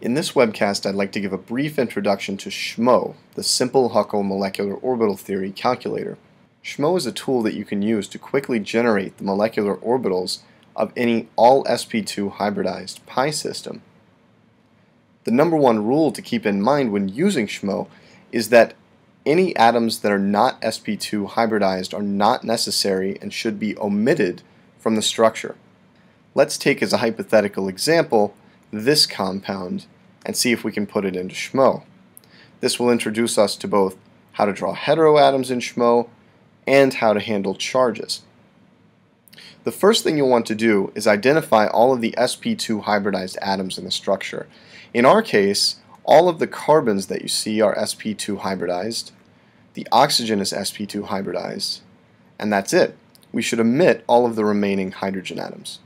In this webcast, I'd like to give a brief introduction to SHMO, the Simple Huckel Molecular Orbital Theory Calculator. SHMO is a tool that you can use to quickly generate the molecular orbitals of any all-sp2 hybridized pi system. The number one rule to keep in mind when using SHMO is that any atoms that are not sp2 hybridized are not necessary and should be omitted from the structure. Let's take as a hypothetical example this compound and see if we can put it into SHMO. This will introduce us to both how to draw heteroatoms in SHMO and how to handle charges. The first thing you'll want to do is identify all of the sp2 hybridized atoms in the structure. In our case, all of the carbons that you see are sp2 hybridized, the oxygen is sp2 hybridized, and that's it. We should omit all of the remaining hydrogen atoms.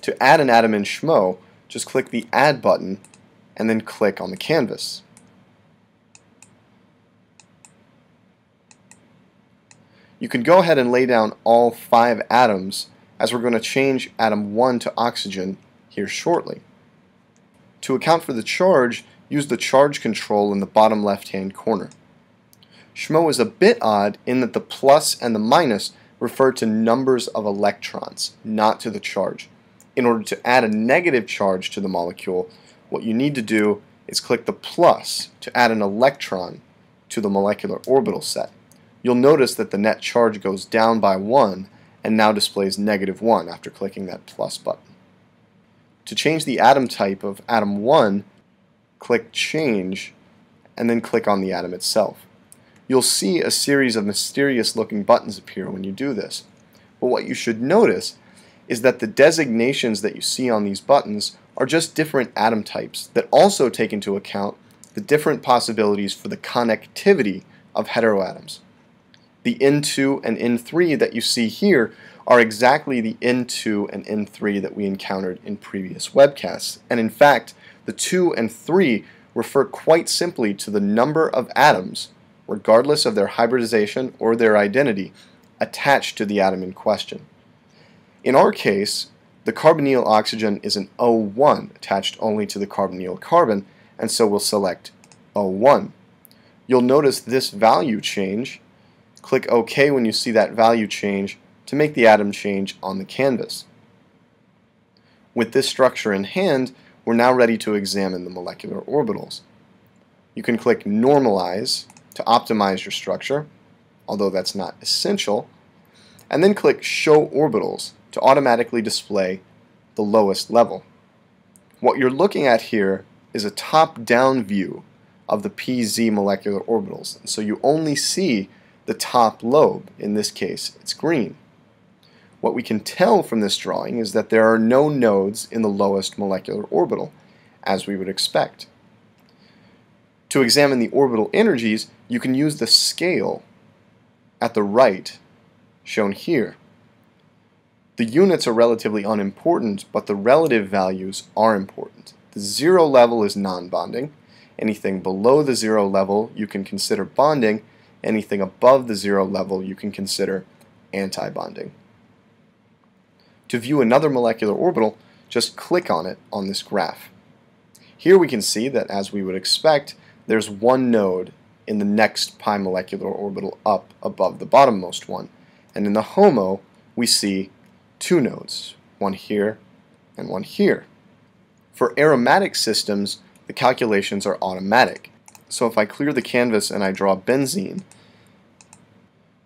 To add an atom in SHMO, just click the Add button and then click on the canvas. You can go ahead and lay down all 5 atoms, as we're going to change atom 1 to oxygen here shortly. To account for the charge, use the charge control in the bottom left-hand corner. SHMO is a bit odd in that the plus and the minus refer to numbers of electrons, not to the charge. In order to add a negative charge to the molecule, what you need to do is click the plus to add an electron to the molecular orbital set. You'll notice that the net charge goes down by 1 and now displays -1 after clicking that plus button. To change the atom type of atom 1, click Change and then click on the atom itself. You'll see a series of mysterious looking buttons appear when you do this. But what you should notice is that the designations that you see on these buttons are just different atom types that also take into account the different possibilities for the connectivity of heteroatoms. The N2 and N3 that you see here are exactly the N2 and N3 that we encountered in previous webcasts, and in fact the 2 and 3 refer quite simply to the number of atoms, regardless of their hybridization or their identity, attached to the atom in question. In our case, the carbonyl oxygen is an O1 attached only to the carbonyl carbon, and so we'll select O1. You'll notice this value change. Click OK when you see that value change to make the atom change on the canvas. With this structure in hand, we're now ready to examine the molecular orbitals. You can click Normalize to optimize your structure, although that's not essential, and then click Show Orbitals to automatically display the lowest level. What you're looking at here is a top-down view of the PZ molecular orbitals, and so you only see the top lobe. In this case, it's green. What we can tell from this drawing is that there are no nodes in the lowest molecular orbital, as we would expect. To examine the orbital energies, you can use the scale at the right, shown here. The units are relatively unimportant, but the relative values are important. The 0 level is non-bonding. Anything below the 0 level you can consider bonding. Anything above the 0 level you can consider anti-bonding. To view another molecular orbital, just click on it on this graph. Here we can see that, as we would expect, there's one node in the next pi molecular orbital up above the bottommost one. And in the HOMO, we see 2 nodes, one here and one here. For aromatic systems, the calculations are automatic. So if I clear the canvas and I draw benzene,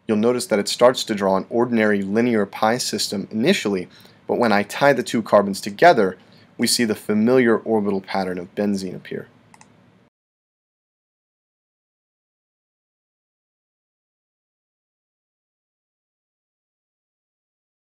you'll notice that it starts to draw an ordinary linear pi system initially, but when I tie the 2 carbons together, we see the familiar orbital pattern of benzene appear.